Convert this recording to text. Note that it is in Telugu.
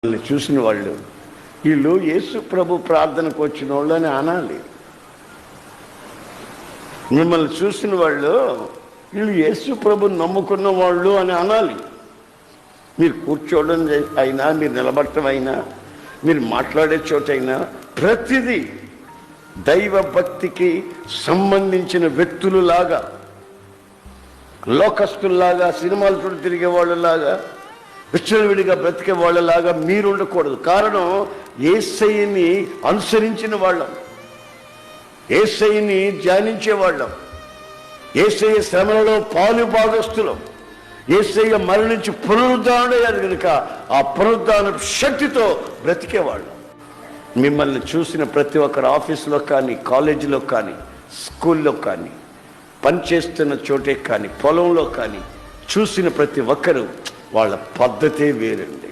చూసిన వాళ్ళు వీళ్ళు యేసు ప్రభు ప్రార్థనకు వచ్చిన వాళ్ళు అని అనాలి. మిమ్మల్ని చూసిన వాళ్ళు వీళ్ళు యేసు ప్రభు నమ్ముకున్న వాళ్ళు అని అనాలి. మీరు కూర్చోవడం అయినా, మీరు నిలబడటం అయినా, మీరు మాట్లాడే చోటైనా ప్రతిదీ దైవ భక్తికి సంబంధించిన వ్యక్తులలాగా, లోకస్తుల్లాగా, సినిమాలు చూడ తిరిగే వాళ్ళలాగా, విచ్చలవిడిగా బ్రతికే వాళ్ళలాగా మీరు ఉండకూడదు. కారణం యేసయ్యని అనుసరించిన వాళ్ళం, యేసయ్యని ధ్యానించే వాళ్ళం, యేసయ్య శ్రమలలో పాలు భాగస్తులం, యేసయ్య మరణించి పునరుద్ధానుడయ్యారు కనుక ఆ పునరుద్ధాన శక్తితో బ్రతికేవాళ్ళం. మిమ్మల్ని చూసిన ప్రతి ఒక్కరు ఆఫీసులో కానీ, కాలేజీలో కానీ, స్కూల్లో కానీ, పనిచేస్తున్న చోటే కానీ, పొలంలో కానీ చూసిన ప్రతి ఒక్కరు వాళ్ళ పద్ధతే వేరండి.